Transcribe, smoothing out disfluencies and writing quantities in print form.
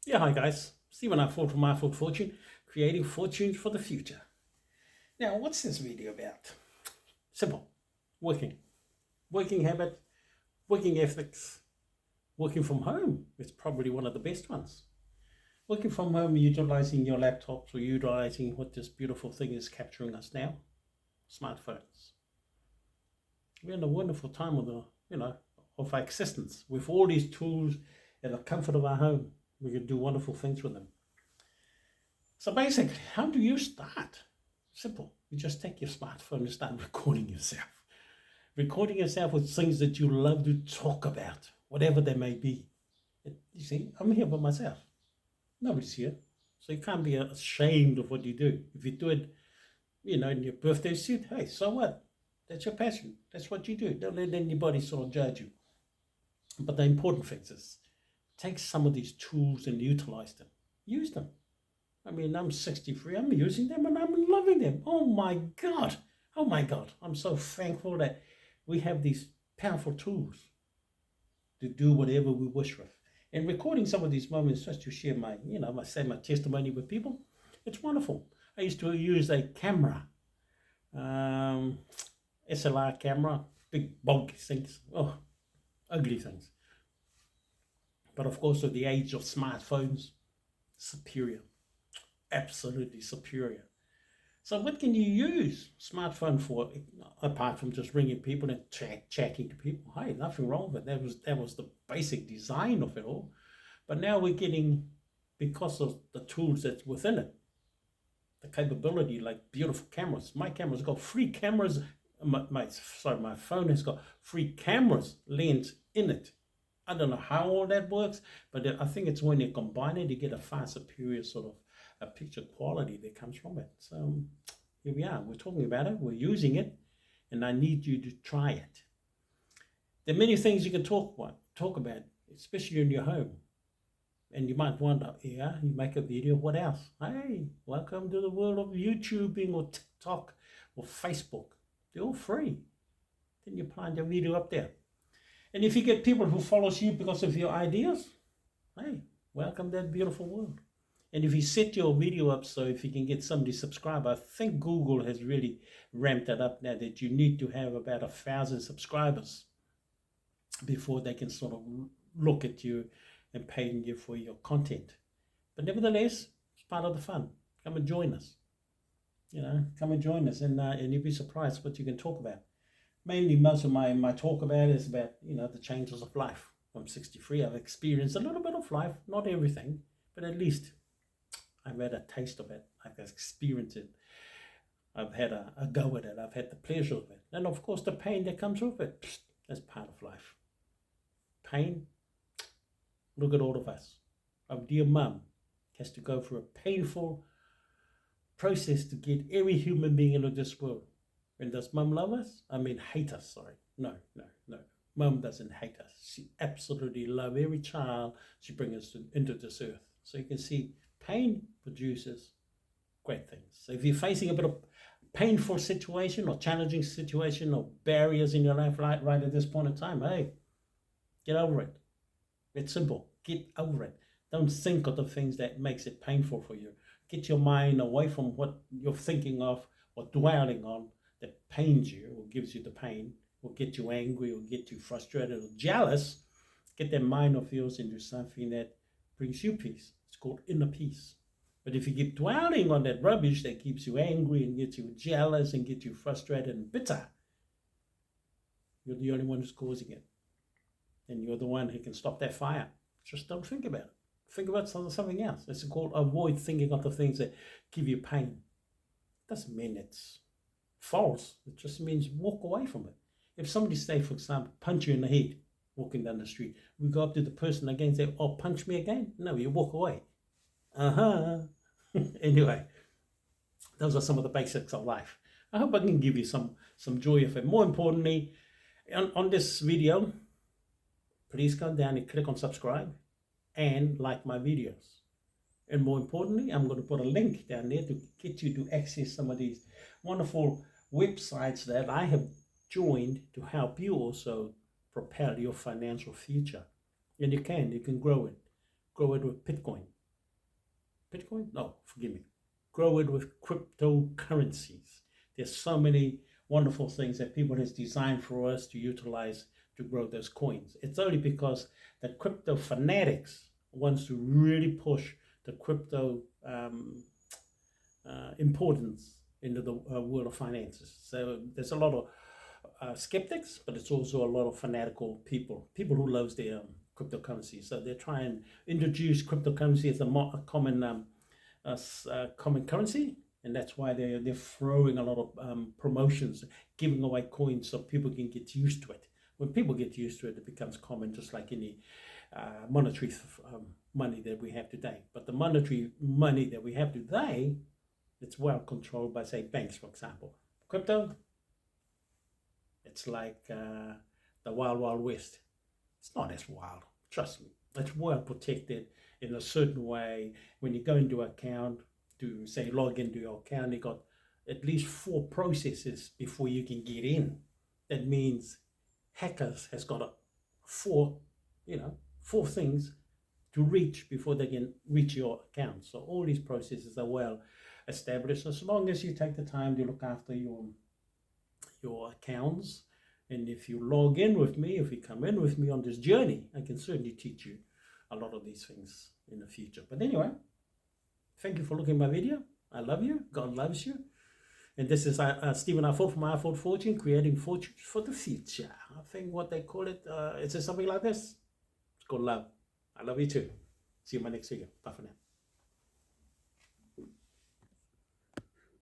Yeah, hi guys. Stephen I Fought for My Food Fortune, creating fortunes for the future. Now, what's this video about? Simple. Working. Working habit, working ethics, working from home. It's probably one of the best ones. Working from home, utilizing your laptops or utilizing what this beautiful thing is capturing us now, smartphones. We're in a wonderful time of of our existence. With all these tools in the comfort of our home, we can do wonderful things with them. So basically, how do you start? Simple. You just take your smartphone and start recording yourself. Recording yourself with things that you love to talk about, whatever they may be. You see, I'm here by myself. Nobody's here. So you can't be ashamed of what you do. If you do it, in your birthday suit, hey, so what? That's your passion. That's what you do. Don't let anybody sort of judge you. But the important thing is, take some of these tools and utilize them. Use them. I mean, I'm 63, I'm using them and I'm loving them. Oh my God. Oh my God. I'm so thankful that we have these powerful tools to do whatever we wish with. And recording some of these moments just to share my testimony with people, it's wonderful. I used to use a camera, SLR camera, big bulky things, ugly things. But of course, with the age of smartphones, superior. Absolutely superior. So what can you use smartphone for apart from just ringing people and chatting to people? Hey, nothing wrong with it. That was the basic design of it all. But now we're getting, because of the tools that's within it, the capability, like beautiful cameras. My camera's got free cameras. My phone has got free cameras lens in it. I don't know how all that works, but I think it's when you combine it, you get a far superior sort of a picture quality that comes from it. So here we are. We're talking about it. We're using it, and I need you to try it. There are many things you can talk about, especially in your home. And you might wonder, yeah, you make a video. What else? Hey, welcome to the world of YouTubing or TikTok or Facebook. They're all free. Then you plant your video up there. And if you get people who follows you because of your ideas, hey, welcome to that beautiful world. And if you set your video up so if you can get somebody subscribe, I think Google has really ramped that up now that you need to have about 1,000 subscribers before they can sort of look at you and paying you for your content. But nevertheless, it's part of the fun. Come and join us. Come and join us, and you'll be surprised what you can talk about. Mainly, most of my talk about is about, the changes of life. I'm 63. I've experienced a little bit of life, not everything, but at least I've had a taste of it. I've experienced it. I've had a go at it. I've had the pleasure of it. And of course, the pain that comes with it. That's part of life. Pain. Look at all of us. Our dear mum has to go through a painful process to get every human being into this world. And does mum love us? I mean, hate us, sorry. No. Mum doesn't hate us. She absolutely loves every child she brings us into this earth. So you can see pain produces great things. So if you're facing a bit of painful situation or challenging situation or barriers in your life right at this point in time, hey, get over it. It's simple. Get over it. Don't think of the things that makes it painful for you. Get your mind away from what you're thinking of or dwelling on that pains you or gives you the pain or get you angry or get you frustrated or jealous. Get that mind of yours into something that brings you peace. It's called inner peace. But if you keep dwelling on that rubbish that keeps you angry and gets you jealous and gets you frustrated and bitter, you're the only one who's causing it. And you're the one who can stop that fire. Just don't think about it. Think about something else. It's called avoid thinking of the things that give you pain. It doesn't mean it's false. It just means walk away from it. If somebody, say, for example, punch you in the head walking down the street, we go up to the person again and say, oh, punch me again? No, you walk away. Anyway, those are some of the basics of life. I hope I can give you some joy of it. More importantly, on this video, please go down and click on subscribe and like my videos. And more importantly, I'm going to put a link down there to get you to access some of these wonderful websites that I have joined to help you also propel your financial future. And you can grow it with Bitcoin. Bitcoin? No, forgive me. Grow it with cryptocurrencies. There's so many wonderful things that people has designed for us to utilize to grow those coins. It's only because the crypto fanatics wants to really push the crypto importance into the world of finances. So there's a lot of skeptics, but it's also a lot of fanatical people who loves their cryptocurrency. So they're trying to introduce cryptocurrency as a common currency, and that's why they're throwing a lot of promotions, giving away coins so people can get used to it. When people get used to it, it becomes common, just like any monetary money that we have today. But the monetary money that we have today, it's well controlled by, say, banks, for example. Crypto, it's like the wild, wild west. It's not as wild, trust me. It's well protected in a certain way. When you go into an account to, say, log into your account, you got at least 4 processes before you can get in. That means hackers has got 4 things to reach before they can reach your account. So all these processes are well established, as long as you take the time to look after your accounts. And if you log in with me, if you come in with me on this journey, I can certainly teach you a lot of these things in the future. But anyway, thank you for looking at my video. I love you. God loves you. And this is Stephen Arfold from Arfold Fortune, creating fortunes for the future. I think what they call it, is it something like this? It's called love. I love you too. See you in my next video. Bye for now.